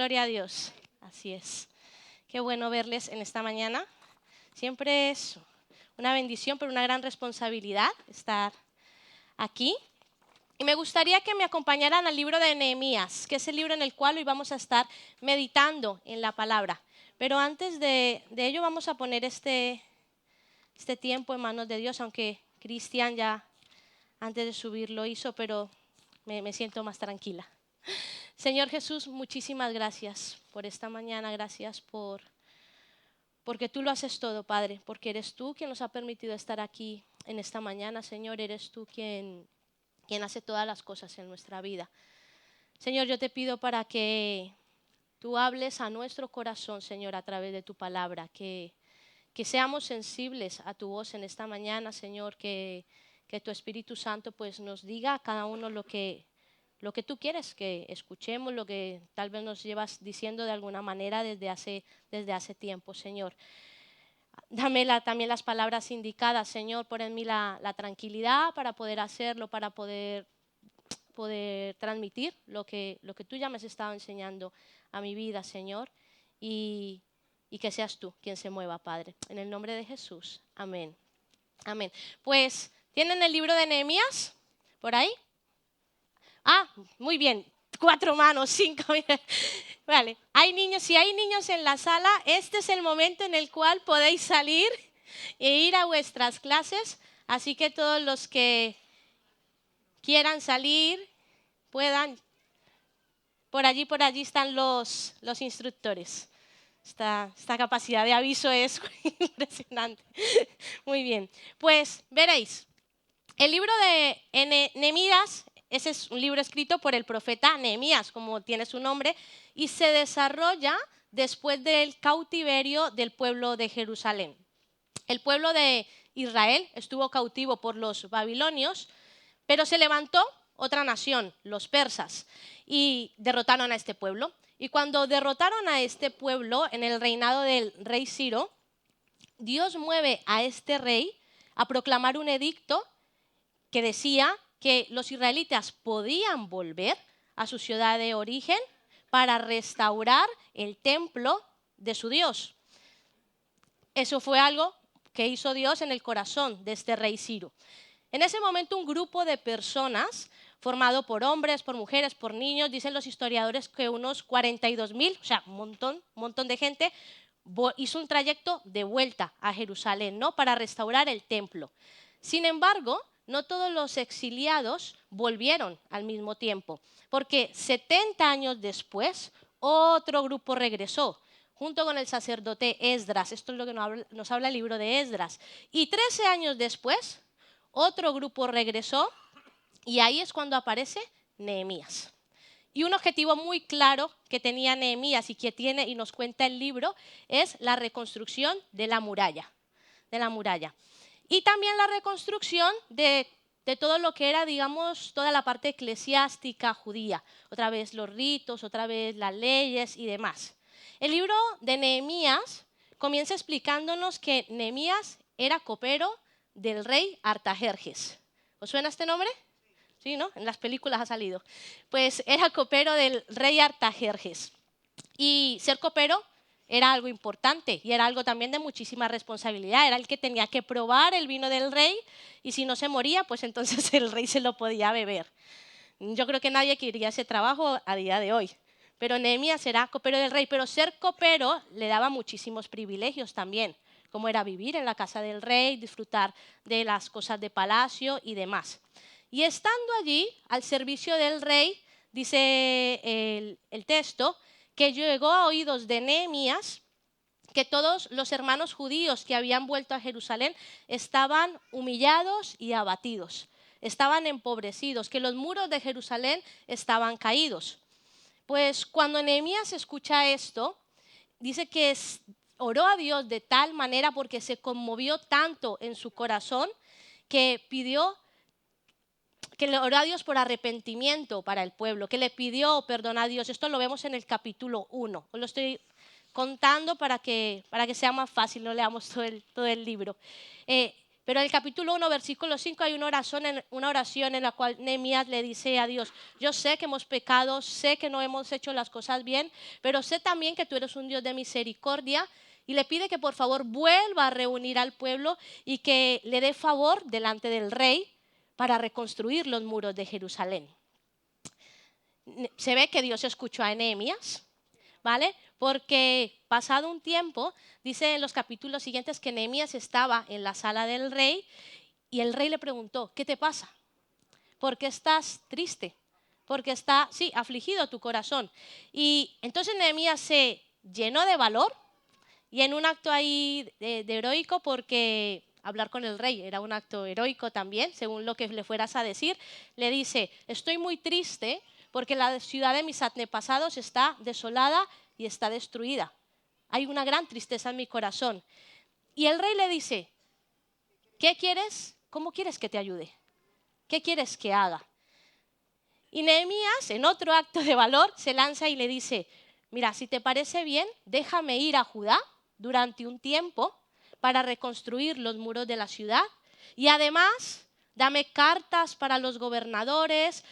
Gloria a Dios, así es. Qué bueno verles en esta mañana. Siempre es una bendición, pero una gran responsabilidad estar aquí. Y me gustaría que me acompañaran al libro de Nehemías, que es el libro en el cual hoy vamos a estar meditando en la palabra. Pero antes de ello vamos a poner este tiempo en manos de Dios, aunque Cristian ya antes de subir lo hizo, pero me siento más tranquila. Señor Jesús, muchísimas gracias por esta mañana, gracias porque tú lo haces todo, Padre, porque eres tú quien nos ha permitido estar aquí en esta mañana, Señor, eres tú quien hace todas las cosas en nuestra vida. Señor, yo te pido para que tú hables a nuestro corazón, Señor, a través de tu palabra, que seamos sensibles a tu voz en esta mañana, Señor, que tu Espíritu Santo pues nos diga a cada uno lo que tú quieres que escuchemos, lo que tal vez nos llevas diciendo de alguna manera desde hace tiempo, Señor. Dame también las palabras indicadas, Señor, pon en mí la tranquilidad para poder hacerlo, para poder transmitir lo que tú ya me has estado enseñando a mi vida, Señor, y que seas tú quien se mueva, Padre. En el nombre de Jesús, amén. Amén. Pues, ¿tienen el libro de Nehemías por ahí? Muy bien. 4 manos, 5. Vale. Hay niños, si hay niños en la sala, este es el momento en el cual podéis salir e ir a vuestras clases. Así que todos los que quieran salir, puedan. Por allí están los instructores. Esta capacidad de aviso es impresionante. Muy bien. Pues veréis, el libro de Nehemías, ese es un libro escrito por el profeta Nehemías, como tiene su nombre, y se desarrolla después del cautiverio del pueblo de Jerusalén. El pueblo de Israel estuvo cautivo por los babilonios, pero se levantó otra nación, los persas, y derrotaron a este pueblo. Y cuando derrotaron a este pueblo en el reinado del rey Ciro, Dios mueve a este rey a proclamar un edicto que decía que los israelitas podían volver a su ciudad de origen para restaurar el templo de su Dios. Eso fue algo que hizo Dios en el corazón de este rey Ciro. En ese momento un grupo de personas formado por hombres, por mujeres, por niños, dicen los historiadores que unos 42.000, o sea, un montón de gente, hizo un trayecto de vuelta a Jerusalén, ¿no? Para restaurar el templo. Sin embargo, no todos los exiliados volvieron al mismo tiempo, porque 70 años después otro grupo regresó, junto con el sacerdote Esdras. Esto es lo que nos habla el libro de Esdras. Y 13 años después, otro grupo regresó y ahí es cuando aparece Nehemías. Y un objetivo muy claro que tenía Nehemías y que tiene y nos cuenta el libro es la reconstrucción de la muralla. Y también la reconstrucción de todo lo que era, digamos, toda la parte eclesiástica judía. Otra vez los ritos, otra vez las leyes y demás. El libro de Nehemías comienza explicándonos que Nehemías era copero del rey Artajerjes. ¿Os suena este nombre? Sí, ¿no? En las películas ha salido. Pues era copero del rey Artajerjes. Y ser copero era algo importante y era algo también de muchísima responsabilidad. Era el que tenía que probar el vino del rey y si no se moría, pues entonces el rey se lo podía beber. Yo creo que nadie quería ese trabajo a día de hoy. Pero Nehemías era copero del rey, pero ser copero le daba muchísimos privilegios también, como era vivir en la casa del rey, disfrutar de las cosas de palacio y demás. Y estando allí, al servicio del rey, dice el texto, que llegó a oídos de Nehemías que todos los hermanos judíos que habían vuelto a Jerusalén estaban humillados y abatidos, estaban empobrecidos, que los muros de Jerusalén estaban caídos. Pues cuando Nehemías escucha esto, dice que oró a Dios de tal manera porque se conmovió tanto en su corazón que le oró a Dios por arrepentimiento para el pueblo, que le pidió perdón a Dios. Esto lo vemos en el capítulo 1. Os lo estoy contando para que sea más fácil, no leamos todo el libro. Pero en el capítulo 1, versículo 5 hay una oración en la cual Nehemías le dice a Dios, yo sé que hemos pecado, sé que no hemos hecho las cosas bien, pero sé también que tú eres un Dios de misericordia, y le pide que por favor vuelva a reunir al pueblo y que le dé favor delante del rey para reconstruir los muros de Jerusalén. Se ve que Dios escuchó a Nehemías, ¿vale? Porque pasado un tiempo, dice en los capítulos siguientes que Nehemías estaba en la sala del rey y el rey le preguntó, ¿qué te pasa? ¿Por qué estás triste? Porque está, sí, afligido tu corazón. Y entonces Nehemías se llenó de valor y en un acto ahí de heroico, porque hablar con el rey era un acto heroico también, según lo que le fueras a decir, le dice, estoy muy triste porque la ciudad de mis antepasados está desolada y está destruida. Hay una gran tristeza en mi corazón. Y el rey le dice, ¿qué quieres? ¿Cómo quieres que te ayude? ¿Qué quieres que haga? Y Nehemías, en otro acto de valor, se lanza y le dice, mira, si te parece bien, déjame ir a Judá durante un tiempo para reconstruir los muros de la ciudad y además dame cartas para los gobernadores,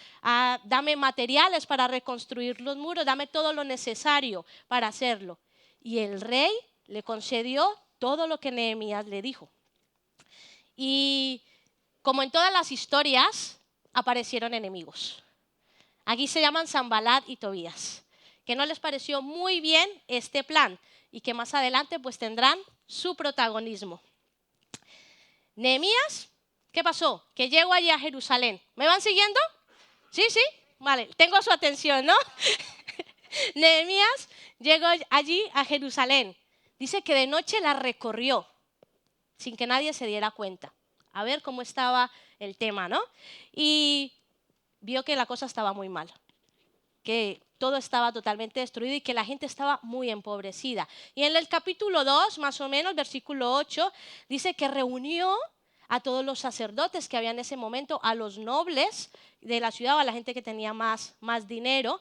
dame materiales para reconstruir los muros, dame todo lo necesario para hacerlo. Y el rey le concedió todo lo que Nehemías le dijo. Y como en todas las historias, aparecieron enemigos. Aquí se llaman Sanbalat y Tobías, que no les pareció muy bien este plan y que más adelante pues tendrán su protagonismo. Nehemías, ¿qué pasó? Que llegó allí a Jerusalén. ¿Me van siguiendo? ¿Sí, sí? Vale, tengo su atención, ¿no? Nehemías llegó allí a Jerusalén. Dice que de noche la recorrió sin que nadie se diera cuenta. A ver cómo estaba el tema, ¿no? Y vio que la cosa estaba muy mal, que todo estaba totalmente destruido y que la gente estaba muy empobrecida. Y en el capítulo 2, más o menos, versículo 8, dice que reunió a todos los sacerdotes que había en ese momento, a los nobles de la ciudad, o a la gente que tenía más dinero,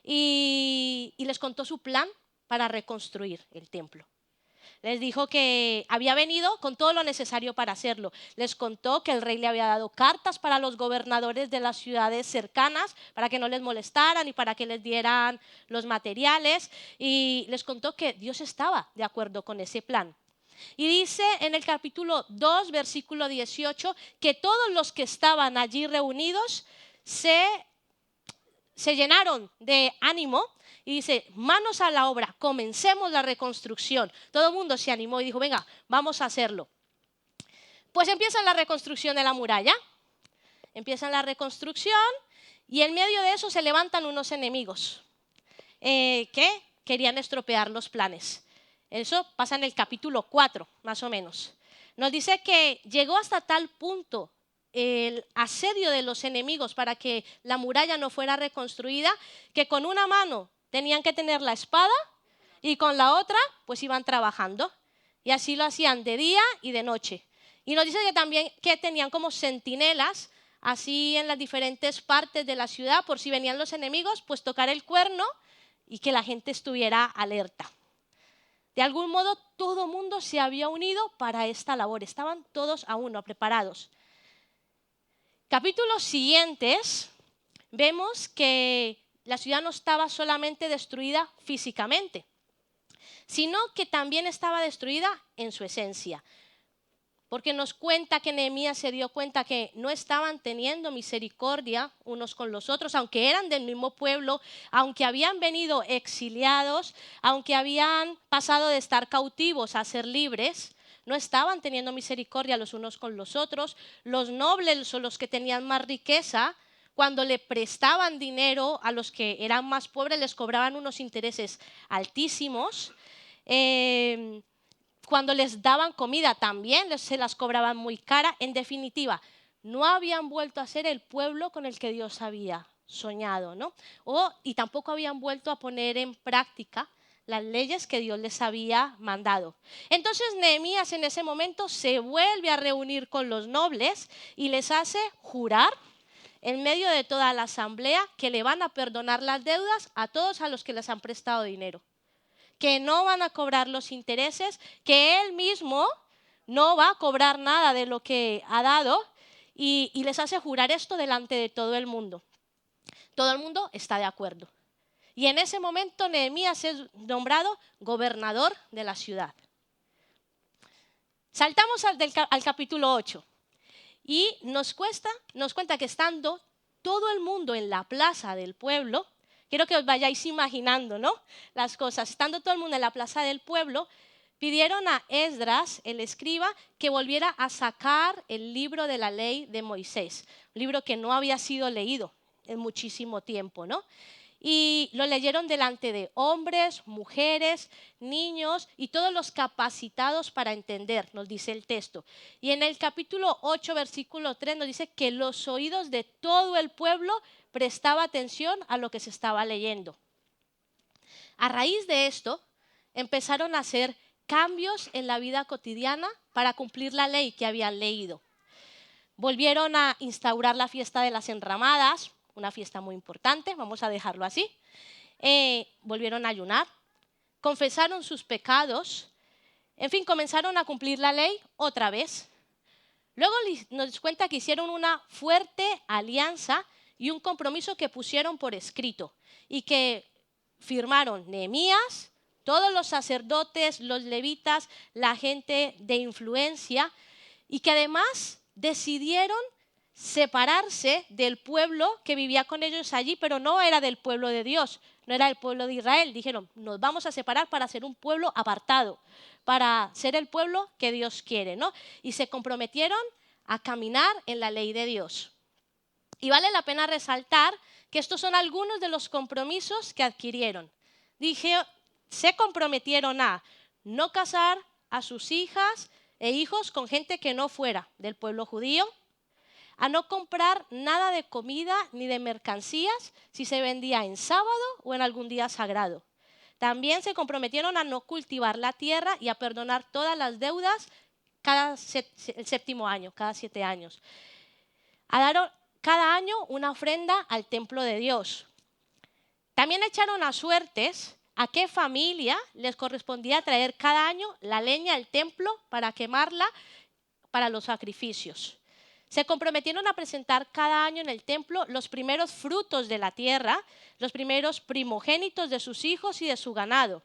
y les contó su plan para reconstruir el templo. Les dijo que había venido con todo lo necesario para hacerlo. Les contó que el rey le había dado cartas para los gobernadores de las ciudades cercanas para que no les molestaran y para que les dieran los materiales. Y les contó que Dios estaba de acuerdo con ese plan. Y dice en el capítulo 2, versículo 18, que todos los que estaban allí reunidos se llenaron de ánimo y dice, manos a la obra, comencemos la reconstrucción. Todo el mundo se animó y dijo, venga, vamos a hacerlo. Pues empieza la reconstrucción de la muralla, empieza la reconstrucción y en medio de eso se levantan unos enemigos que querían estropear los planes. Eso pasa en el capítulo 4, más o menos. Nos dice que llegó hasta tal punto el asedio de los enemigos para que la muralla no fuera reconstruida, que con una mano tenían que tener la espada y con la otra pues iban trabajando. Y así lo hacían de día y de noche. Y nos dice que también que tenían como centinelas así en las diferentes partes de la ciudad, por si venían los enemigos, pues tocar el cuerno y que la gente estuviera alerta. De algún modo todo el mundo se había unido para esta labor, estaban todos a uno, preparados. Capítulos siguientes vemos que la ciudad no estaba solamente destruida físicamente, sino que también estaba destruida en su esencia. Porque nos cuenta que Nehemías se dio cuenta que no estaban teniendo misericordia unos con los otros, aunque eran del mismo pueblo, aunque habían venido exiliados, aunque habían pasado de estar cautivos a ser libres, no estaban teniendo misericordia los unos con los otros. Los nobles o los que tenían más riqueza, cuando le prestaban dinero a los que eran más pobres, les cobraban unos intereses altísimos. Cuando les daban comida también se las cobraban muy cara. En definitiva, no habían vuelto a ser el pueblo con el que Dios había soñado, ¿no? Y tampoco habían vuelto a poner en práctica las leyes que Dios les había mandado. Entonces Nehemías en ese momento se vuelve a reunir con los nobles y les hace jurar en medio de toda la asamblea que le van a perdonar las deudas a todos a los que les han prestado dinero, que no van a cobrar los intereses, que él mismo no va a cobrar nada de lo que ha dado y les hace jurar esto delante de todo el mundo. Todo el mundo está de acuerdo. Y en ese momento Nehemías es nombrado gobernador de la ciudad. Saltamos al capítulo 8 y nos cuenta que estando todo el mundo en la plaza del pueblo, quiero que os vayáis imaginando, ¿no? Las cosas, estando todo el mundo en la plaza del pueblo, pidieron a Esdras, el escriba, que volviera a sacar el libro de la ley de Moisés, un libro que no había sido leído en muchísimo tiempo, ¿no? Y lo leyeron delante de hombres, mujeres, niños y todos los capacitados para entender, nos dice el texto. Y en el capítulo 8, versículo 3 nos dice que los oídos de todo el pueblo prestaba atención a lo que se estaba leyendo. A raíz de esto, empezaron a hacer cambios en la vida cotidiana para cumplir la ley que habían leído. Volvieron a instaurar la fiesta de las enramadas, una fiesta muy importante, vamos a dejarlo así. Volvieron a ayunar, confesaron sus pecados, en fin, comenzaron a cumplir la ley otra vez. Luego nos cuenta que hicieron una fuerte alianza y un compromiso que pusieron por escrito y que firmaron Nehemías, todos los sacerdotes, los levitas, la gente de influencia, y que además decidieron separarse del pueblo que vivía con ellos allí, pero no era del pueblo de Dios, no era el pueblo de Israel. Dijeron, nos vamos a separar para ser un pueblo apartado, para ser el pueblo que Dios quiere, ¿no? Y se comprometieron a caminar en la ley de Dios. Y vale la pena resaltar que estos son algunos de los compromisos que adquirieron. Se comprometieron a no casar a sus hijas e hijos con gente que no fuera del pueblo judío, a no comprar nada de comida ni de mercancías si se vendía en sábado o en algún día sagrado. También se comprometieron a no cultivar la tierra y a perdonar todas las deudas el séptimo año, cada 7 años. A dar cada año una ofrenda al templo de Dios. También echaron a suertes a qué familia les correspondía traer cada año la leña al templo para quemarla para los sacrificios. Se comprometieron a presentar cada año en el templo los primeros frutos de la tierra, los primeros primogénitos de sus hijos y de su ganado,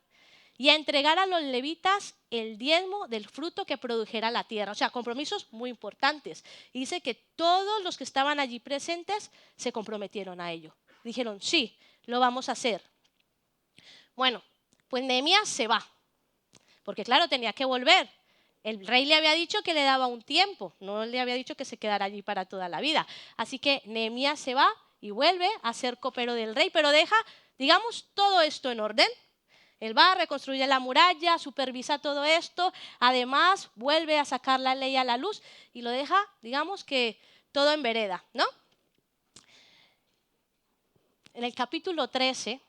y a entregar a los levitas el diezmo del fruto que produjera la tierra. O sea, compromisos muy importantes. Y dice que todos los que estaban allí presentes se comprometieron a ello. Dijeron, sí, lo vamos a hacer. Bueno, pues Nehemías se va, porque claro, tenía que volver. El rey le había dicho que le daba un tiempo, no le había dicho que se quedara allí para toda la vida. Así que Nehemías se va y vuelve a ser copero del rey, pero deja, digamos, todo esto en orden. Él va, reconstruye la muralla, supervisa todo esto, además vuelve a sacar la ley a la luz y lo deja, digamos que todo en vereda, ¿no? En el capítulo 13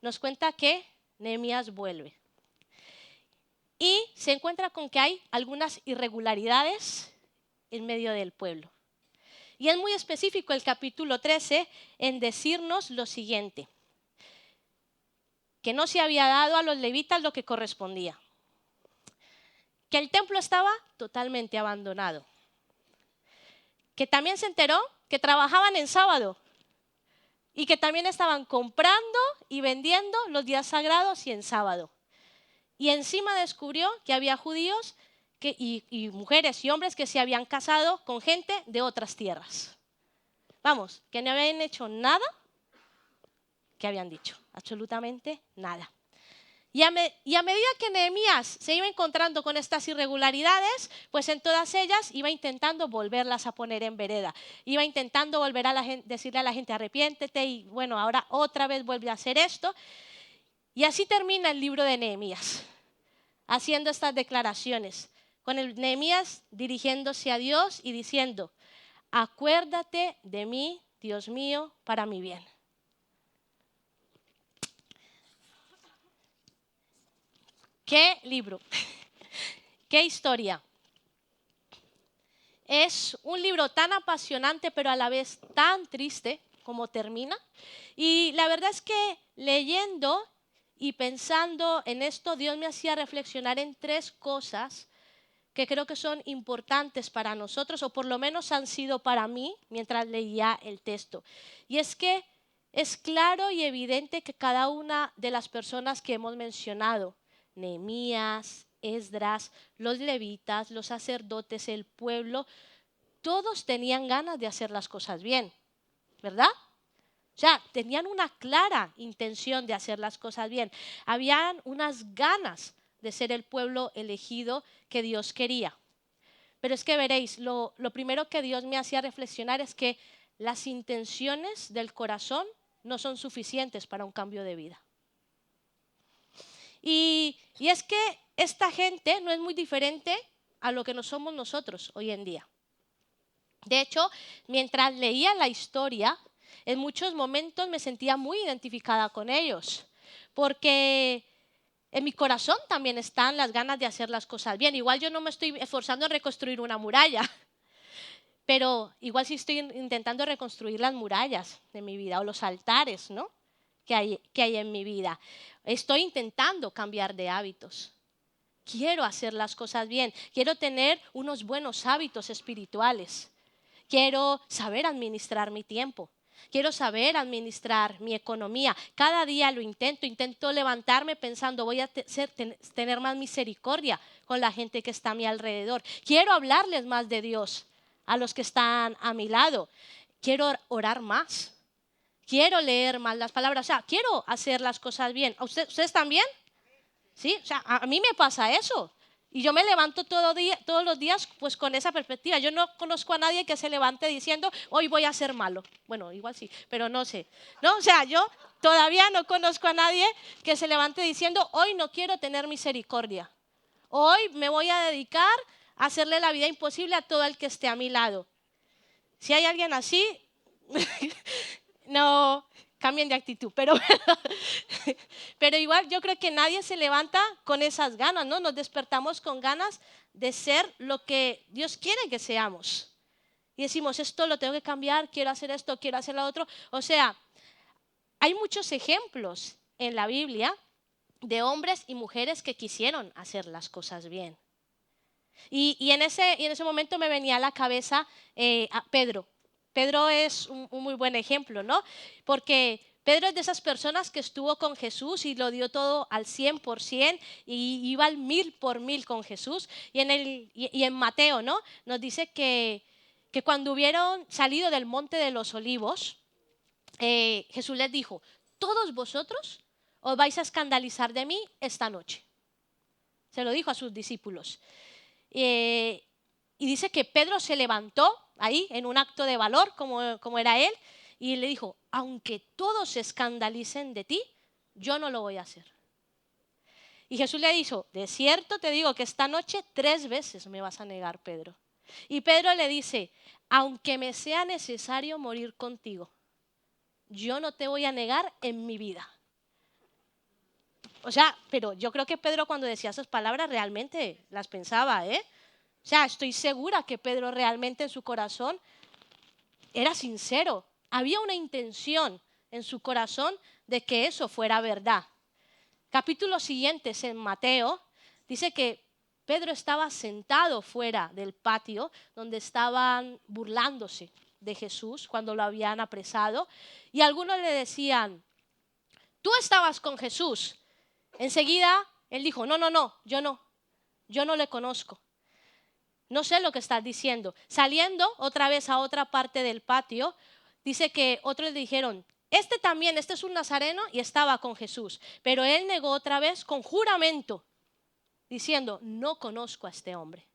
nos cuenta que Nehemías vuelve y se encuentra con que hay algunas irregularidades en medio del pueblo. Y es muy específico el capítulo 13 en decirnos lo siguiente: que no se había dado a los levitas lo que correspondía, que el templo estaba totalmente abandonado, que también se enteró que trabajaban en sábado y que también estaban comprando y vendiendo los días sagrados y en sábado. Y encima descubrió que había judíos y mujeres y hombres que se habían casado con gente de otras tierras. Vamos, que no habían hecho nada que habían dicho, absolutamente nada. Y a medida que Nehemías se iba encontrando con estas irregularidades, pues en todas ellas iba intentando volverlas a poner en vereda. Iba intentando volver a decirle a la gente, arrepiéntete, y bueno, ahora otra vez vuelve a hacer esto. Y así termina el libro de Nehemías, haciendo estas declaraciones, con el Nehemías dirigiéndose a Dios y diciendo, acuérdate de mí, Dios mío, para mi bien. ¿Qué libro? ¿Qué historia? Es un libro tan apasionante, pero a la vez tan triste como termina. Y la verdad es que leyendo y pensando en esto, Dios me hacía reflexionar en 3 cosas que creo que son importantes para nosotros, o por lo menos han sido para mí mientras leía el texto. Y es que es claro y evidente que cada una de las personas que hemos mencionado, Nehemías, Esdras, los levitas, los sacerdotes, el pueblo, todos tenían ganas de hacer las cosas bien, ¿verdad? O sea, tenían una clara intención de hacer las cosas bien. Habían unas ganas de ser el pueblo elegido que Dios quería. Pero es que veréis, lo primero que Dios me hacía reflexionar es que las intenciones del corazón no son suficientes para un cambio de vida. Y es que esta gente no es muy diferente a lo que no somos nosotros hoy en día. De hecho, mientras leía la historia, en muchos momentos me sentía muy identificada con ellos, porque en mi corazón también están las ganas de hacer las cosas bien. Igual yo no me estoy esforzando en reconstruir una muralla, pero igual sí estoy intentando reconstruir las murallas de mi vida o los altares, ¿no? que hay en mi vida. Estoy intentando cambiar de hábitos. Quiero hacer las cosas bien. Quiero tener unos buenos hábitos espirituales. Quiero saber administrar mi tiempo. Quiero saber administrar mi economía. Cada día lo intento levantarme pensando voy a tener más misericordia con la gente que está a mi alrededor. Quiero hablarles más de Dios a los que están a mi lado. Quiero orar más. Quiero leer más las palabras. O sea, quiero hacer las cosas bien. ¿Ustedes también? ¿Sí? O sea, a mí me pasa eso. Y yo me levanto todos los días pues con esa perspectiva. Yo no conozco a nadie que se levante diciendo, hoy voy a ser malo. Bueno, igual sí, pero no sé. ¿No? O sea, yo todavía no conozco a nadie que se levante diciendo, hoy no quiero tener misericordia. Hoy me voy a dedicar a hacerle la vida imposible a todo el que esté a mi lado. Si hay alguien así, no cambien de actitud, pero igual yo creo que nadie se levanta con esas ganas, ¿no? Nos despertamos con ganas de ser lo que Dios quiere que seamos. Y decimos, esto lo tengo que cambiar, quiero hacer esto, quiero hacer lo otro. O sea, hay muchos ejemplos en la Biblia de hombres y mujeres que quisieron hacer las cosas bien. Y en ese momento me venía a la cabeza a Pedro. Pedro es un muy buen ejemplo, ¿no? Porque Pedro es de esas personas que estuvo con Jesús y lo dio todo al 100% y iba al 1000 por 1000 con Jesús. Y en Mateo, ¿no? Nos dice que cuando hubieron salido del monte de los olivos, Jesús les dijo, todos vosotros os vais a escandalizar de mí esta noche. Se lo dijo a sus discípulos. Y dice que Pedro se levantó ahí en un acto de valor, como era él, y le dijo, aunque todos se escandalicen de ti, yo no lo voy a hacer. Y Jesús le dijo, de cierto te digo que esta noche 3 veces me vas a negar, Pedro. Y Pedro le dice, aunque me sea necesario morir contigo, yo no te voy a negar en mi vida. O sea, pero yo creo que Pedro cuando decía esas palabras realmente las pensaba, ¿eh? O sea, estoy segura que Pedro realmente en su corazón era sincero. Había una intención en su corazón de que eso fuera verdad. Capítulos siguientes en Mateo dice que Pedro estaba sentado fuera del patio donde estaban burlándose de Jesús cuando lo habían apresado y algunos le decían, tú estabas con Jesús. Enseguida él dijo, no, yo no le conozco. No sé lo que estás diciendo. Saliendo otra vez a otra parte del patio, dice que otros le dijeron, este es un nazareno y estaba con Jesús. Pero él negó otra vez con juramento, diciendo, no conozco a este hombre.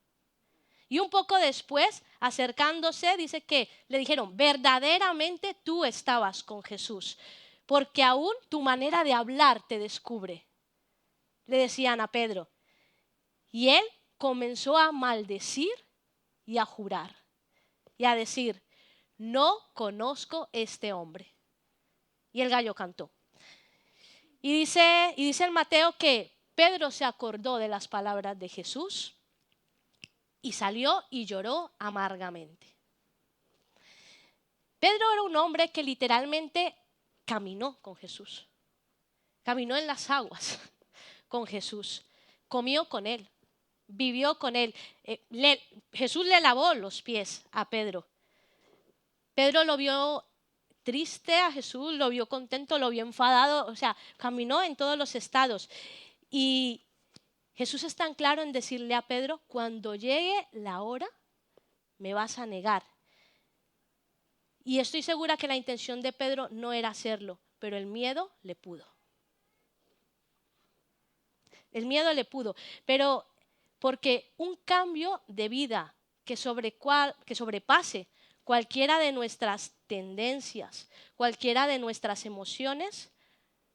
Y un poco después, acercándose, dice que le dijeron, verdaderamente tú estabas con Jesús, porque aún tu manera de hablar te descubre. Le decían a Pedro. Y él comenzó a maldecir y a jurar y a decir, no conozco este hombre. Y el gallo cantó. Y dice el Mateo que Pedro se acordó de las palabras de Jesús y salió y lloró amargamente. Pedro era un hombre que literalmente caminó con Jesús. Caminó en las aguas con Jesús. Comió con él. vivió con él. Jesús le lavó los pies a Pedro. Pedro lo vio triste a Jesús, lo vio contento, lo vio enfadado, o sea, caminó en todos los estados. Y Jesús es tan claro en decirle a Pedro, cuando llegue la hora, me vas a negar. Y estoy segura que la intención de Pedro no era hacerlo, pero el miedo le pudo. El miedo le pudo, pero porque un cambio de vida que sobrepase cualquiera de nuestras tendencias, cualquiera de nuestras emociones,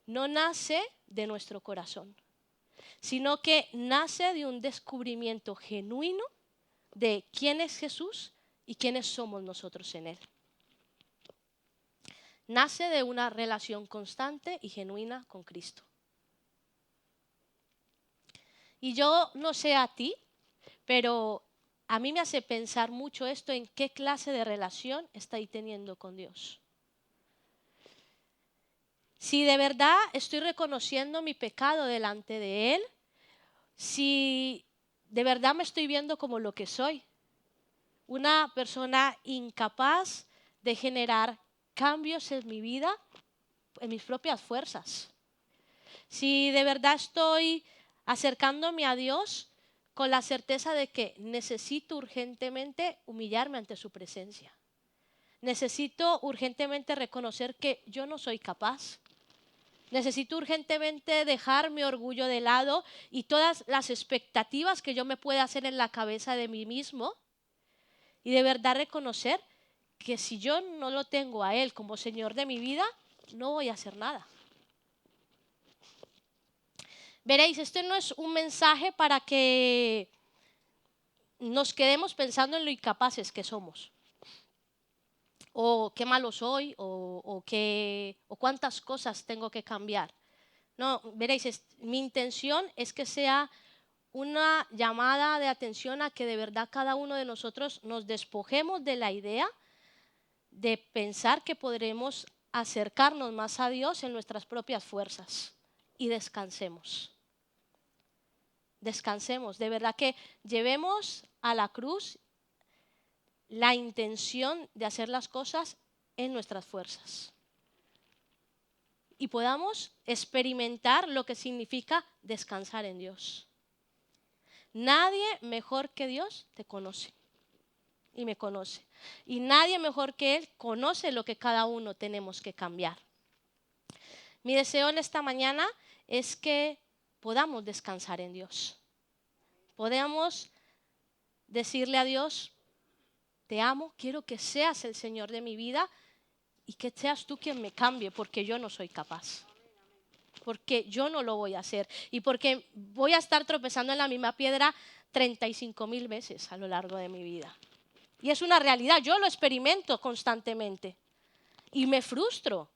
no nace de nuestro corazón, sino que nace de un descubrimiento genuino de quién es Jesús y quiénes somos nosotros en Él. Nace de una relación constante y genuina con Cristo. Y yo no sé a ti, pero a mí me hace pensar mucho esto en qué clase de relación estáis teniendo con Dios. Si de verdad estoy reconociendo mi pecado delante de Él, si de verdad me estoy viendo como lo que soy, una persona incapaz de generar cambios en mi vida, en mis propias fuerzas. Si de verdad estoy acercándome a Dios con la certeza de que necesito urgentemente humillarme ante su presencia. Necesito urgentemente reconocer que yo no soy capaz. Necesito urgentemente dejar mi orgullo de lado y todas las expectativas que yo me pueda hacer en la cabeza de mí mismo y de verdad reconocer que si yo no lo tengo a Él como Señor de mi vida, no voy a hacer nada. Veréis, este no es un mensaje para que nos quedemos pensando en lo incapaces que somos, o qué malo soy, o cuántas cosas tengo que cambiar. No, veréis, mi intención es que sea una llamada de atención a que de verdad cada uno de nosotros nos despojemos de la idea de pensar que podremos acercarnos más a Dios en nuestras propias fuerzas y descansemos. Descansemos, de verdad que llevemos a la cruz la intención de hacer las cosas en nuestras fuerzas y podamos experimentar lo que significa descansar en Dios. Nadie mejor que Dios te conoce y me conoce. Y nadie mejor que Él conoce lo que cada uno tenemos que cambiar. Mi deseo en esta mañana es que podamos descansar en Dios. Podamos decirle a Dios, te amo, quiero que seas el Señor de mi vida y que seas tú quien me cambie porque yo no soy capaz. Porque yo no lo voy a hacer y porque voy a estar tropezando en la misma piedra 35,000 veces a lo largo de mi vida. Y es una realidad, yo lo experimento constantemente y me frustro.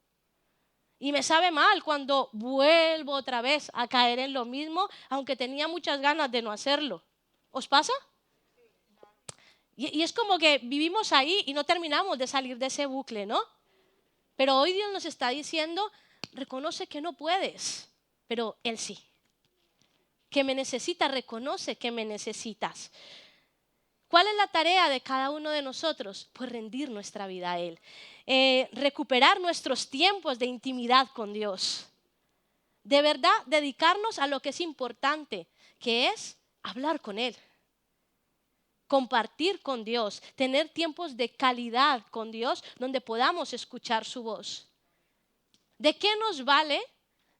Y me sabe mal cuando vuelvo otra vez a caer en lo mismo, aunque tenía muchas ganas de no hacerlo. ¿Os pasa? Y es como que vivimos ahí y no terminamos de salir de ese bucle, ¿no? Pero hoy Dios nos está diciendo, reconoce que no puedes, pero Él sí. Que me necesitas, reconoce que me necesitas. ¿Cuál es la tarea de cada uno de nosotros? Pues rendir nuestra vida a Él. Recuperar nuestros tiempos de intimidad con Dios. De verdad, dedicarnos a lo que es importante, que es hablar con Él. Compartir con Dios, tener tiempos de calidad con Dios donde podamos escuchar su voz. ¿De qué nos vale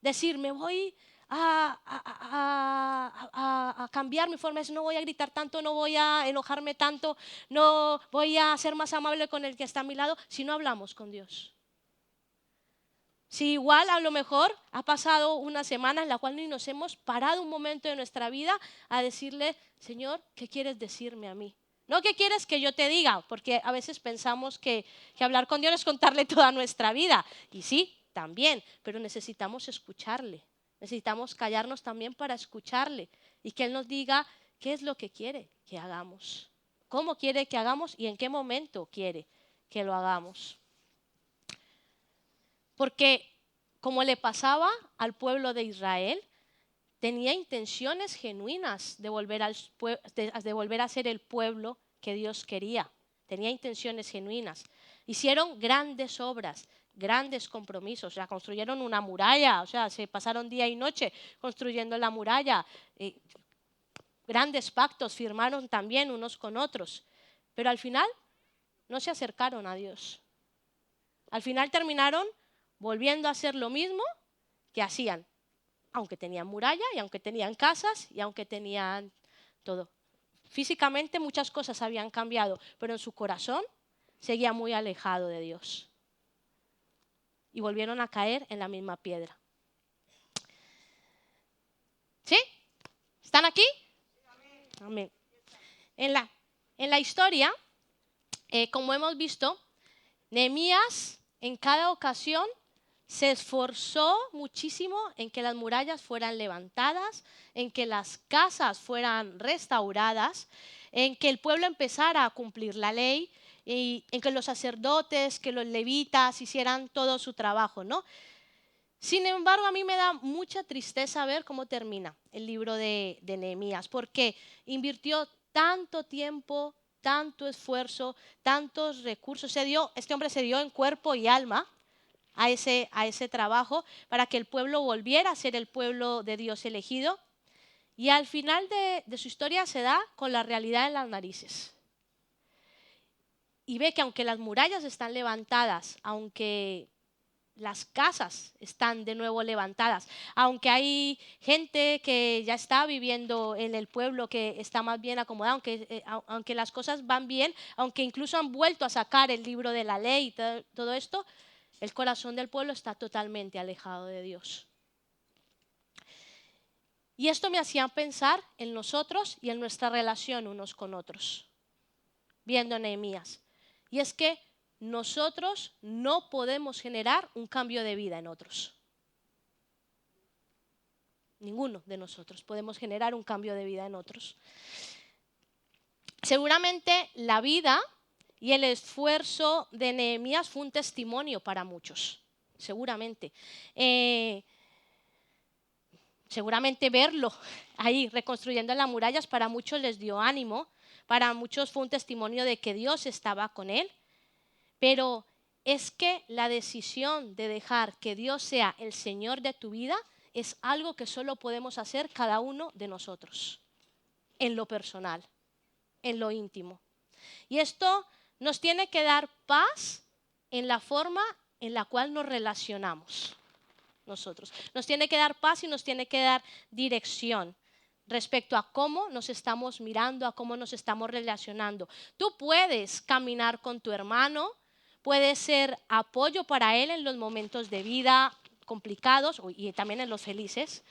decir, me voy a cambiar mi forma de decir, no voy a gritar tanto, no voy a enojarme tanto, no voy a ser más amable con el que está a mi lado, si no hablamos con Dios? Si igual a lo mejor ha pasado una semana en la cual ni nos hemos parado un momento de nuestra vida a decirle, Señor, ¿qué quieres decirme a mí? No, ¿qué quieres que yo te diga? Porque a veces pensamos que hablar con Dios es contarle toda nuestra vida. Y sí, también, pero necesitamos escucharle. Necesitamos callarnos también para escucharle y que Él nos diga qué es lo que quiere que hagamos, cómo quiere que hagamos y en qué momento quiere que lo hagamos. Porque como le pasaba al pueblo de Israel, tenía intenciones genuinas de volver a ser el pueblo que Dios quería. Tenía intenciones genuinas. Hicieron grandes obras, grandes compromisos. O sea, construyeron una muralla. O sea, se pasaron día y noche construyendo la muralla. Grandes pactos firmaron también unos con otros. Pero al final no se acercaron a Dios. Al final terminaron volviendo a hacer lo mismo que hacían, aunque tenían muralla y aunque tenían casas y aunque tenían todo. Físicamente muchas cosas habían cambiado, pero en su corazón seguía muy alejado de Dios. Y volvieron a caer en la misma piedra. ¿Sí? ¿Están aquí? Amén. En la historia, como hemos visto, Nehemías en cada ocasión se esforzó muchísimo en que las murallas fueran levantadas, en que las casas fueran restauradas, en que el pueblo empezara a cumplir la ley y en que los sacerdotes, que los levitas hicieran todo su trabajo, ¿no? Sin embargo, a mí me da mucha tristeza ver cómo termina el libro de Nehemías, porque invirtió tanto tiempo, tanto esfuerzo, tantos recursos. Este hombre se dio en cuerpo y alma a ese trabajo para que el pueblo volviera a ser el pueblo de Dios elegido. Y al final de su historia se da con la realidad en las narices. Y ve que aunque las murallas están levantadas, aunque las casas están de nuevo levantadas, aunque hay gente que ya está viviendo en el pueblo que está más bien acomodada, aunque las cosas van bien, aunque incluso han vuelto a sacar el libro de la ley y todo esto, el corazón del pueblo está totalmente alejado de Dios. Y esto me hacía pensar en nosotros y en nuestra relación unos con otros, viendo Nehemías. Y es que nosotros no podemos generar un cambio de vida en otros. Ninguno de nosotros podemos generar un cambio de vida en otros. Seguramente la vida y el esfuerzo de Nehemías fue un testimonio para muchos. Seguramente. Seguramente verlo ahí reconstruyendo las murallas para muchos les dio ánimo, para muchos fue un testimonio de que Dios estaba con él, pero es que la decisión de dejar que Dios sea el Señor de tu vida es algo que solo podemos hacer cada uno de nosotros, en lo personal, en lo íntimo. Y esto nos tiene que dar paz en la forma en la cual nos relacionamos nosotros. Nos tiene que dar paz y nos tiene que dar dirección respecto a cómo nos estamos mirando, a cómo nos estamos relacionando. Tú puedes caminar con tu hermano, puedes ser apoyo para él en los momentos de vida complicados y también en los felices.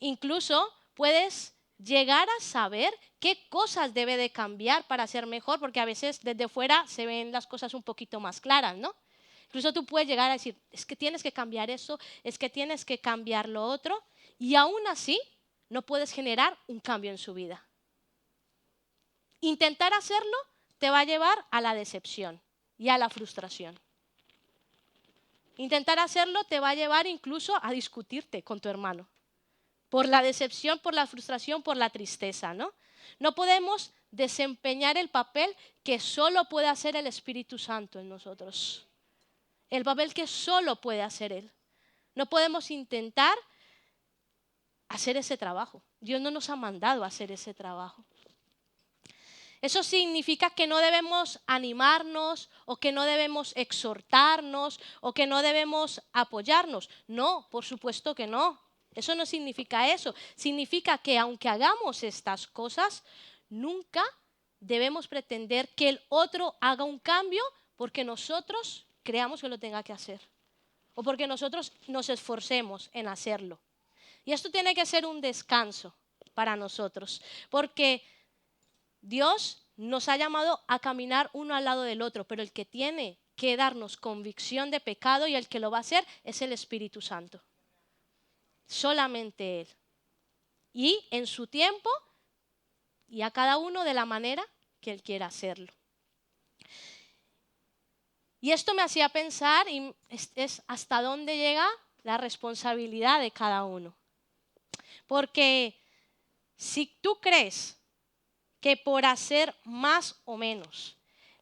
Incluso puedes llegar a saber qué cosas debe de cambiar para ser mejor, porque a veces desde fuera se ven las cosas un poquito más claras, ¿no? Incluso tú puedes llegar a decir, es que tienes que cambiar eso, es que tienes que cambiar lo otro, y aún así no puedes generar un cambio en su vida. Intentar hacerlo te va a llevar a la decepción y a la frustración. Intentar hacerlo te va a llevar incluso a discutirte con tu hermano. Por la decepción, por la frustración, por la tristeza, ¿no? No podemos desempeñar el papel que solo puede hacer el Espíritu Santo en nosotros. El papel que solo puede hacer Él. No podemos intentar hacer ese trabajo. Dios no nos ha mandado a hacer ese trabajo. Eso significa que no debemos animarnos o que no debemos exhortarnos o que no debemos apoyarnos. No, por supuesto que no. Eso no significa eso. Significa que aunque hagamos estas cosas, nunca debemos pretender que el otro haga un cambio porque nosotros creamos que lo tenga que hacer o porque nosotros nos esforcemos en hacerlo. Y esto tiene que ser un descanso para nosotros, porque Dios nos ha llamado a caminar uno al lado del otro, pero el que tiene que darnos convicción de pecado y el que lo va a hacer es el Espíritu Santo. Solamente Él. Y en su tiempo y a cada uno de la manera que Él quiera hacerlo. Y esto me hacía pensar es hasta dónde llega la responsabilidad de cada uno. Porque si tú crees que por hacer más o menos,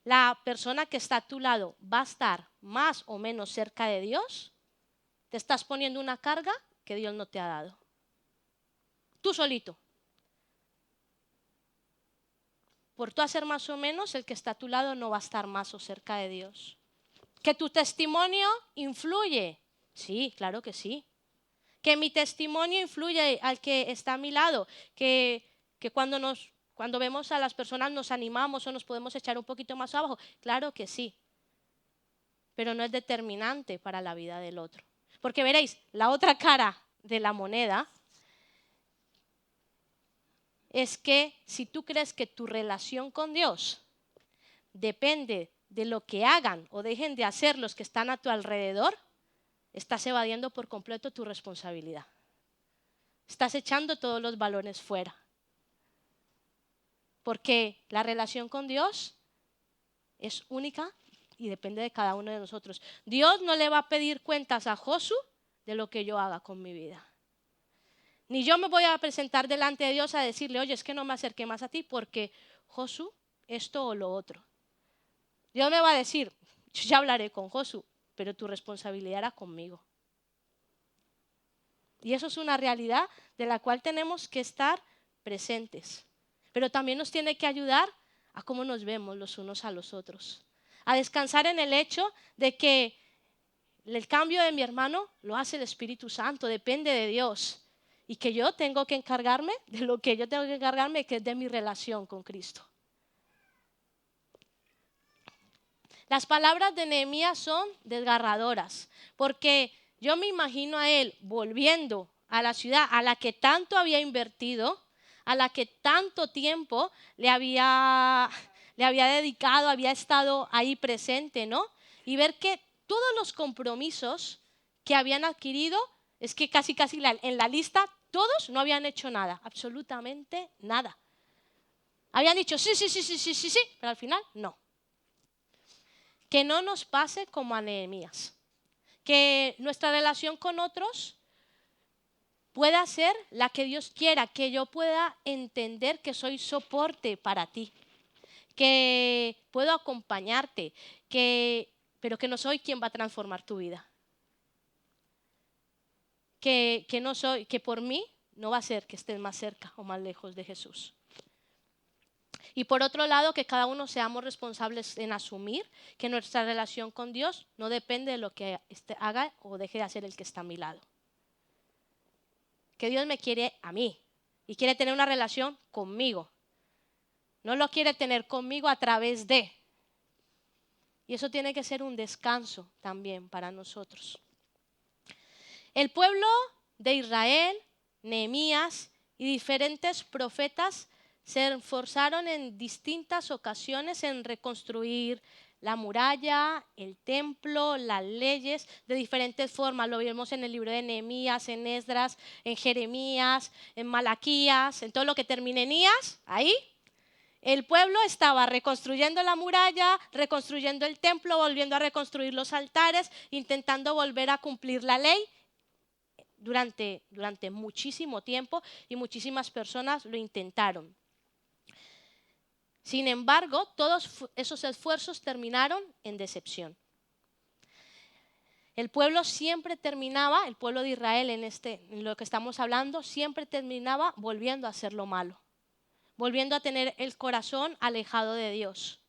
la persona que está a tu lado va a estar más o menos cerca de Dios, te estás poniendo una carga que Dios no te ha dado. Tú solito. Por tú hacer más o menos, el que está a tu lado no va a estar más o cerca de Dios. ¿Que tu testimonio influye? Sí, claro que sí. Que mi testimonio influye al que está a mi lado. Que cuando vemos a las personas nos animamos o nos podemos echar un poquito más abajo. Claro que sí. Pero no es determinante para la vida del otro. Porque veréis, la otra cara de la moneda es que si tú crees que tu relación con Dios depende de lo que hagan o dejen de hacer los que están a tu alrededor, estás evadiendo por completo tu responsabilidad. Estás echando todos los balones fuera. Porque la relación con Dios es única y depende de cada uno de nosotros. Dios no le va a pedir cuentas a Josu de lo que yo haga con mi vida. Ni yo me voy a presentar delante de Dios a decirle, oye, es que no me acerqué más a ti porque Josu, esto o lo otro. Dios me va a decir, yo ya hablaré con Josu, pero tu responsabilidad era conmigo. Y eso es una realidad de la cual tenemos que estar presentes. Pero también nos tiene que ayudar a cómo nos vemos los unos a los otros. A descansar en el hecho de que el cambio de mi hermano lo hace el Espíritu Santo, depende de Dios. Y que yo tengo que encargarme de lo que yo tengo que encargarme, que es de mi relación con Cristo. Las palabras de Nehemías son desgarradoras, porque yo me imagino a él volviendo a la ciudad a la que tanto había invertido, a la que tanto tiempo le había dedicado, había estado ahí presente, ¿no? Y ver que todos los compromisos que habían adquirido, es que casi en la lista todos no habían hecho nada, absolutamente nada. Habían dicho sí, pero al final no. Que no nos pase como a Nehemías. Que nuestra relación con otros pueda ser la que Dios quiera, que yo pueda entender que soy soporte para ti, que puedo acompañarte, pero que no soy quien va a transformar tu vida. Que no soy, que por mí no va a ser que estés más cerca o más lejos de Jesús. Y por otro lado, que cada uno seamos responsables en asumir que nuestra relación con Dios no depende de lo que haga o deje de hacer el que está a mi lado. Que Dios me quiere a mí y quiere tener una relación conmigo. No lo quiere tener conmigo a través de. Y eso tiene que ser un descanso también para nosotros. El pueblo de Israel, Nehemías y diferentes profetas se esforzaron en distintas ocasiones en reconstruir la muralla, el templo, las leyes, de diferentes formas. Lo vimos en el libro de Nehemías, en Esdras, en Jeremías, en Malaquías, en todo lo que termine en Ías, ahí. El pueblo estaba reconstruyendo la muralla, reconstruyendo el templo, volviendo a reconstruir los altares, intentando volver a cumplir la ley. Durante muchísimo tiempo y muchísimas personas lo intentaron. Sin embargo, todos esos esfuerzos terminaron en decepción. El pueblo siempre terminaba, el pueblo de Israel en lo que estamos hablando, siempre terminaba volviendo a hacer lo malo, volviendo a tener el corazón alejado de Dios,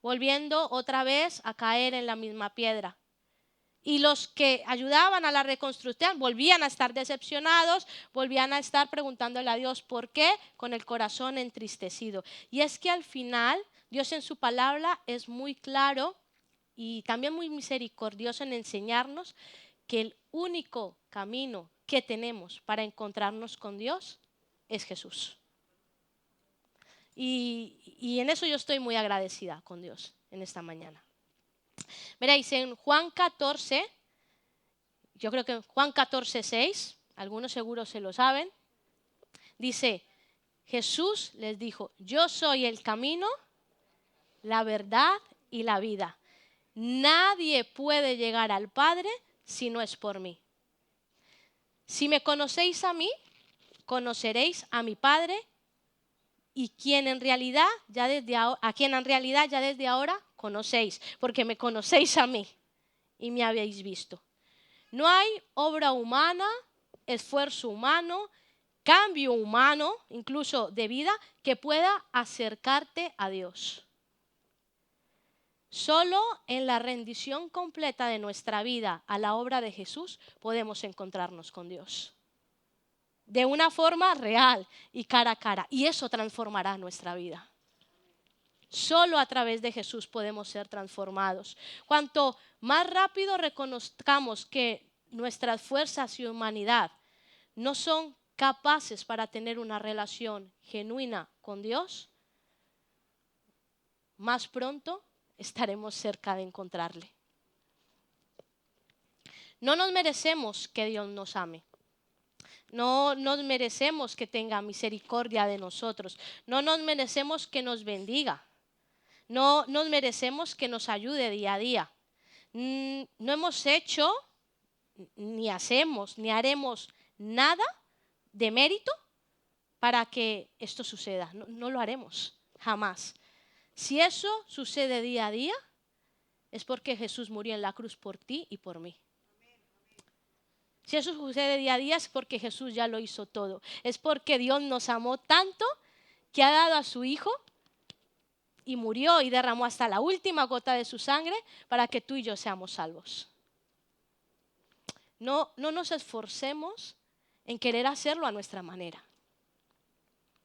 volviendo otra vez a caer en la misma piedra. Y los que ayudaban a la reconstrucción volvían a estar decepcionados, volvían a estar preguntándole a Dios por qué, con el corazón entristecido. Y es que al final Dios en su palabra es muy claro y también muy misericordioso en enseñarnos que el único camino que tenemos para encontrarnos con Dios es Jesús. Y en eso yo estoy muy agradecida con Dios en esta mañana. Veréis, en Juan 14, yo creo que en Juan 14, 6, algunos seguro se lo saben, dice, Jesús les dijo, yo soy el camino, la verdad y la vida. Nadie puede llegar al Padre si no es por mí. Si me conocéis a mí, conoceréis a mi Padre y a quien en realidad ya desde ahora conocéis, porque me conocéis a mí y me habéis visto. No hay obra humana, esfuerzo humano, cambio humano, incluso de vida, que pueda acercarte a Dios. Solo en la rendición completa de nuestra vida a la obra de Jesús podemos encontrarnos con Dios. De una forma real y cara a cara. Y eso transformará nuestra vida. Solo a través de Jesús podemos ser transformados. Cuanto más rápido reconozcamos que nuestras fuerzas y humanidad no son capaces para tener una relación genuina con Dios, más pronto estaremos cerca de encontrarle. No nos merecemos que Dios nos ame. No nos merecemos que tenga misericordia de nosotros. No nos merecemos que nos bendiga. No nos merecemos que nos ayude día a día. No hemos hecho, ni hacemos, ni haremos nada de mérito para que esto suceda. No lo haremos, jamás. Si eso sucede día a día, es porque Jesús murió en la cruz por ti y por mí. Si eso sucede día a día, es porque Jesús ya lo hizo todo. Es porque Dios nos amó tanto que ha dado a su Hijo y murió y derramó hasta la última gota de su sangre para que tú y yo seamos salvos. No nos esforcemos en querer hacerlo a nuestra manera.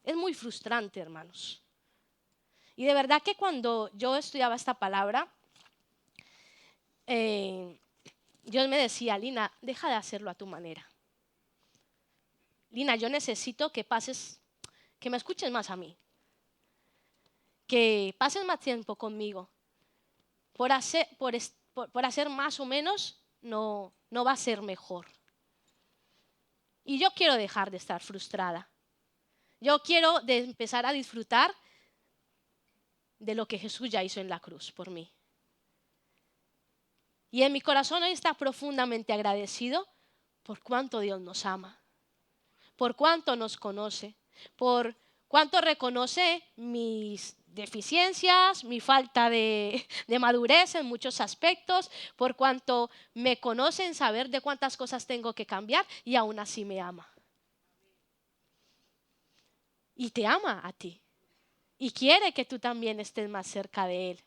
Es muy frustrante, hermanos. Y de verdad que cuando yo estudiaba esta palabra, Dios me decía, Lina, deja de hacerlo a tu manera. Lina, yo necesito que me escuches más a mí. Que pases más tiempo conmigo. Por hacer más o menos no va a ser mejor. Y yo quiero dejar de estar frustrada. Yo quiero empezar a disfrutar de lo que Jesús ya hizo en la cruz por mí. Y en mi corazón hoy está profundamente agradecido por cuánto Dios nos ama, por cuánto nos conoce, por cuánto reconoce mis deficiencias, mi falta de madurez en muchos aspectos, por cuánto me conoce en saber de cuántas cosas tengo que cambiar y aún así me ama. Y te ama a ti. Y quiere que tú también estés más cerca de Él.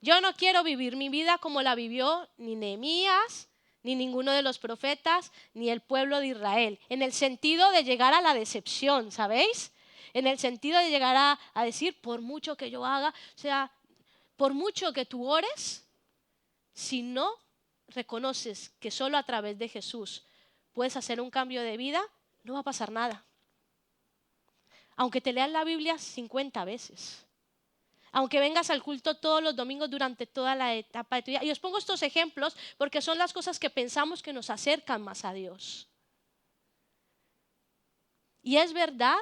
Yo no quiero vivir mi vida como la vivió ni Nehemías, ni ninguno de los profetas, ni el pueblo de Israel. En el sentido de llegar a la decepción, ¿sabéis? En el sentido de llegar a decir, por mucho que yo haga, o sea, por mucho que tú ores, si no reconoces que solo a través de Jesús puedes hacer un cambio de vida, no va a pasar nada. Aunque te leas la Biblia 50 veces. Aunque vengas al culto todos los domingos durante toda la etapa de tu vida. Y os pongo estos ejemplos porque son las cosas que pensamos que nos acercan más a Dios. Y es verdad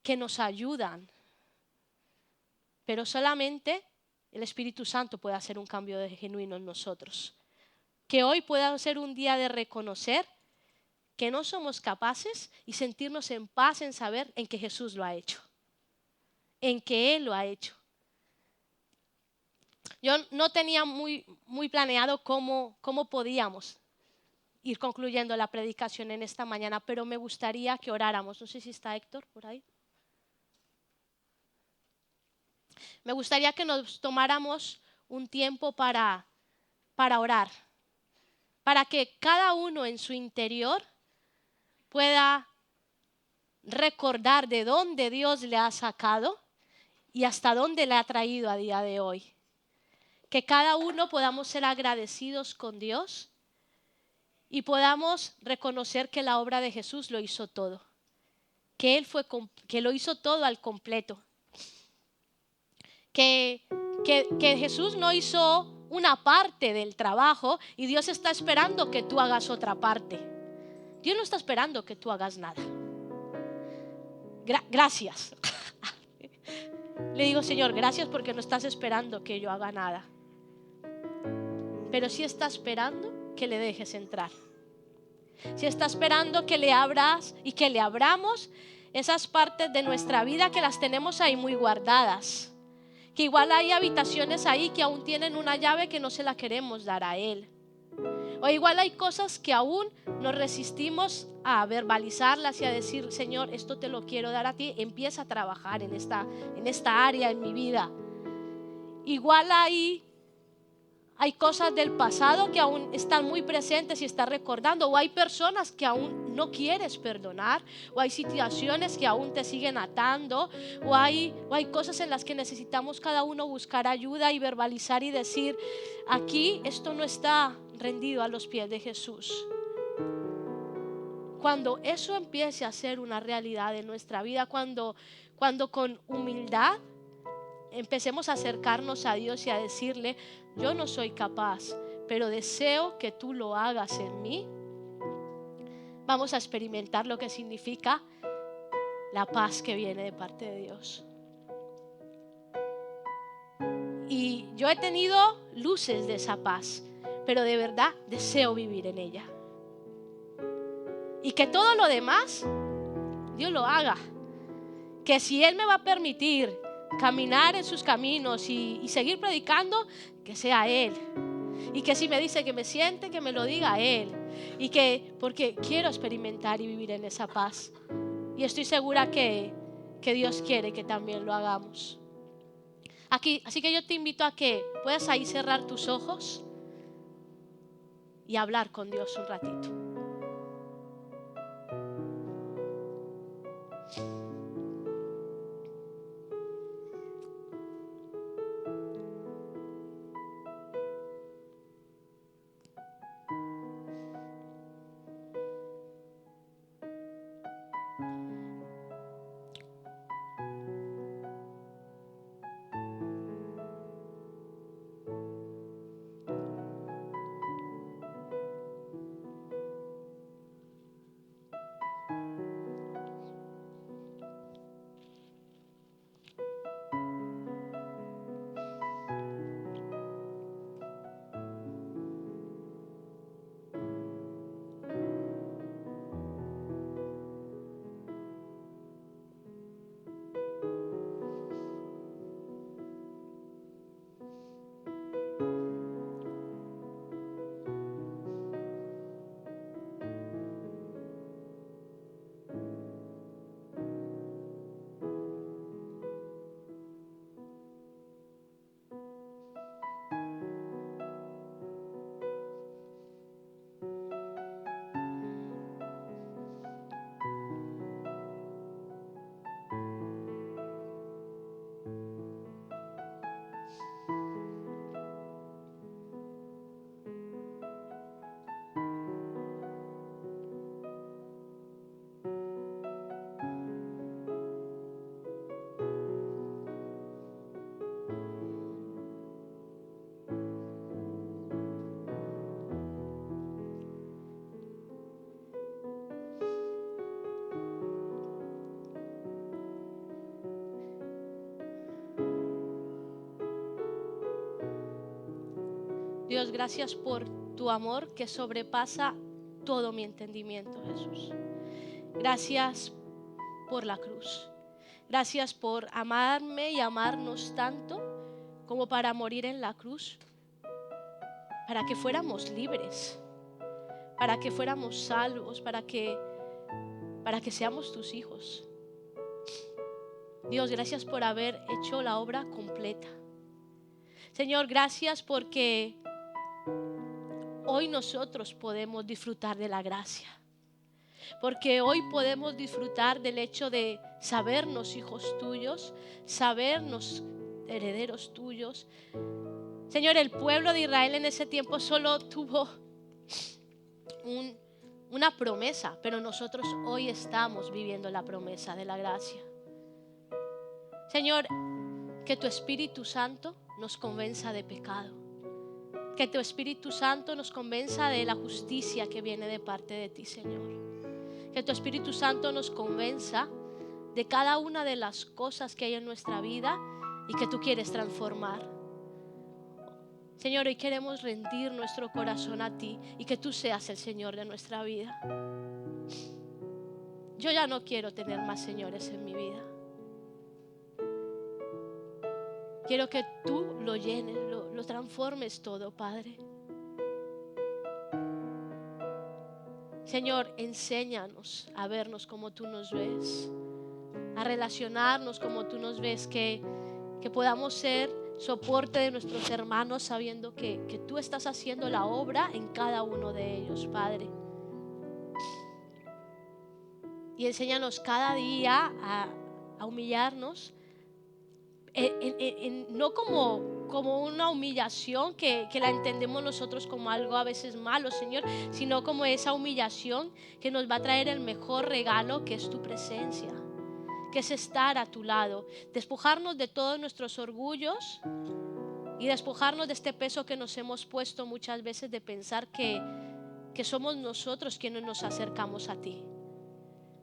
que nos ayudan, pero solamente el Espíritu Santo puede hacer un cambio genuino en nosotros. Que hoy pueda ser un día de reconocer que no somos capaces y sentirnos en paz en saber en que Jesús lo ha hecho, en que Él lo ha hecho. Yo no tenía muy planeado cómo podíamos ir concluyendo la predicación en esta mañana, pero me gustaría que oráramos. No sé si está Héctor por ahí. Me gustaría que nos tomáramos un tiempo para orar, para que cada uno en su interior pueda recordar de dónde Dios le ha sacado y hasta dónde le ha traído a día de hoy. Que cada uno podamos ser agradecidos con Dios y podamos reconocer que la obra de Jesús lo hizo todo. Que que lo hizo todo al completo. Que Jesús no hizo una parte del trabajo y Dios está esperando que tú hagas otra parte. Dios no está esperando que tú hagas nada. Gracias. Le digo, Señor, gracias porque no estás esperando que yo haga nada. Pero sí está esperando que le dejes entrar. Si está esperando que le abras y que le abramos esas partes de nuestra vida que las tenemos ahí muy guardadas. Que igual hay habitaciones ahí que aún tienen una llave que no se la queremos dar a Él. O igual hay cosas que aún nos resistimos a verbalizarlas y a decir: Señor, esto te lo quiero dar a ti, empieza a trabajar en esta área en mi vida. Igual hay cosas del pasado que aún están muy presentes y estás recordando, o hay personas que aún no quieres perdonar, o hay situaciones que aún te siguen atando, o hay cosas en las que necesitamos cada uno buscar ayuda y verbalizar y decir: aquí esto no está rendido a los pies de Jesús. Cuando eso empiece a ser una realidad en nuestra vida, cuando con humildad empecemos a acercarnos a Dios y a decirle: yo no soy capaz, pero deseo que tú lo hagas en mí, vamos a experimentar lo que significa la paz que viene de parte de Dios. Y yo he tenido luces de esa paz, pero de verdad deseo vivir en ella. Y que todo lo demás Dios lo haga. Que si Él me va a permitir caminar en sus caminos y seguir predicando, que sea Él. Y que si me dice que me siente, que me lo diga Él. Y que, porque quiero experimentar y vivir en esa paz. Y estoy segura que Dios quiere que también lo hagamos. Así que yo te invito a que puedas ahí cerrar tus ojos y hablar con Dios un ratito. Dios, gracias por tu amor que sobrepasa todo mi entendimiento, Jesús. Gracias por la cruz. Gracias por amarme y amarnos tanto como para morir en la cruz, para que fuéramos libres, para que fuéramos salvos, para que seamos tus hijos. Dios, gracias por haber hecho la obra completa. Señor, gracias porque hoy nosotros podemos disfrutar de la gracia. Porque hoy podemos disfrutar del hecho de sabernos hijos tuyos, sabernos herederos tuyos. Señor, el pueblo de Israel en ese tiempo solo tuvo una promesa, pero nosotros hoy estamos viviendo la promesa de la gracia. Señor, que tu Espíritu Santo nos convenza de pecado. Que tu Espíritu Santo nos convenza de la justicia que viene de parte de ti, Señor. Que tu Espíritu Santo nos convenza de cada una de las cosas que hay en nuestra vida y que tú quieres transformar. Señor, hoy queremos rendir nuestro corazón a ti y que tú seas el Señor de nuestra vida. Yo ya no quiero tener más señores en mi vida. Quiero que tú lo llenes, lo transformes todo, Padre. Señor, enséñanos a vernos como tú nos ves, a relacionarnos como tú nos ves, que podamos ser soporte de nuestros hermanos sabiendo que tú estás haciendo la obra en cada uno de ellos, Padre. Y enséñanos cada día a humillarnos, no como una humillación que la entendemos nosotros como algo a veces malo, Señor, sino como esa humillación que nos va a traer el mejor regalo, que es tu presencia, que es estar a tu lado, despojarnos de todos nuestros orgullos y despojarnos de este peso que nos hemos puesto muchas veces de pensar que somos nosotros quienes nos acercamos a ti,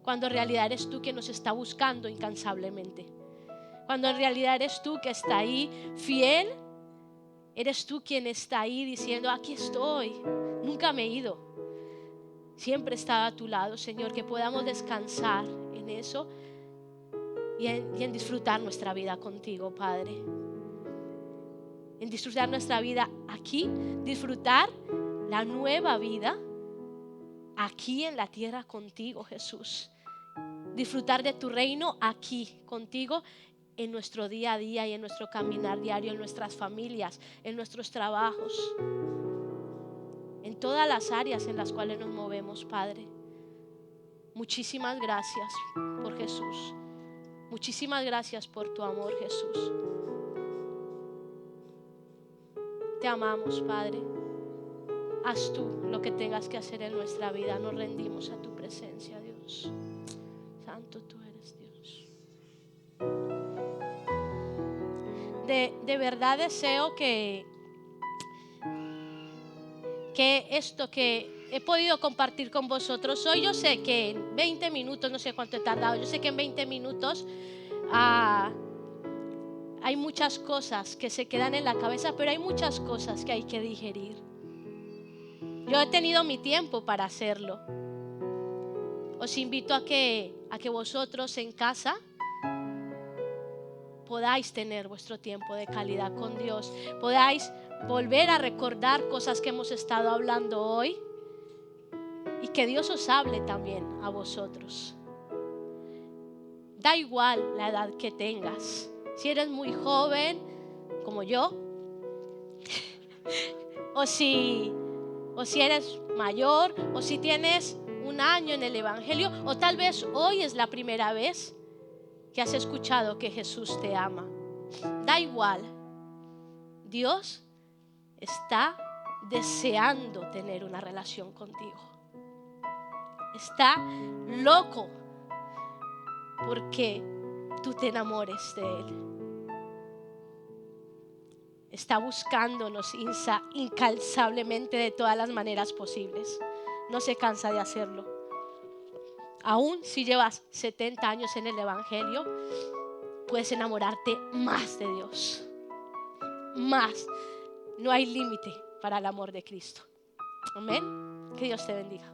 cuando en realidad eres tú quien nos está buscando incansablemente. Cuando en realidad eres tú que está ahí fiel, eres tú quien está ahí diciendo: aquí estoy, nunca me he ido, siempre he estado a tu lado, Señor. Que podamos descansar en eso y en disfrutar nuestra vida contigo, Padre. En disfrutar nuestra vida aquí, disfrutar la nueva vida aquí en la tierra contigo, Jesús. Disfrutar de tu reino aquí contigo, en nuestro día a día y en nuestro caminar diario, en nuestras familias, en nuestros trabajos, en todas las áreas en las cuales nos movemos, Padre. Muchísimas gracias por Jesús. Muchísimas gracias por tu amor, Jesús. Te amamos, Padre. Haz tú lo que tengas que hacer en nuestra vida. Nos rendimos a tu presencia, Dios. Santo tú eres, Dios. De verdad deseo que esto que he podido compartir con vosotros hoy, yo sé que en 20 minutos, no sé cuánto he tardado, yo sé que en 20 minutos hay muchas cosas que se quedan en la cabeza, pero hay muchas cosas que hay que digerir. Yo he tenido mi tiempo para hacerlo. Os invito a que vosotros en casa podáis tener vuestro tiempo de calidad con Dios, podáis volver a recordar cosas que hemos estado hablando hoy y que Dios os hable también a vosotros. Da igual la edad que tengas, si eres muy joven como yo o si eres mayor, o si tienes un año en el Evangelio, o tal vez hoy es la primera vez que has escuchado que Jesús te ama. Da igual. Dios está deseando tener una relación contigo. Está loco porque tú te enamores de Él. Está buscándonos incansablemente de todas las maneras posibles. No se cansa de hacerlo. Aún si llevas 70 años en el Evangelio, puedes enamorarte más de Dios. Más. No hay límite para el amor de Cristo. Amén. Que Dios te bendiga.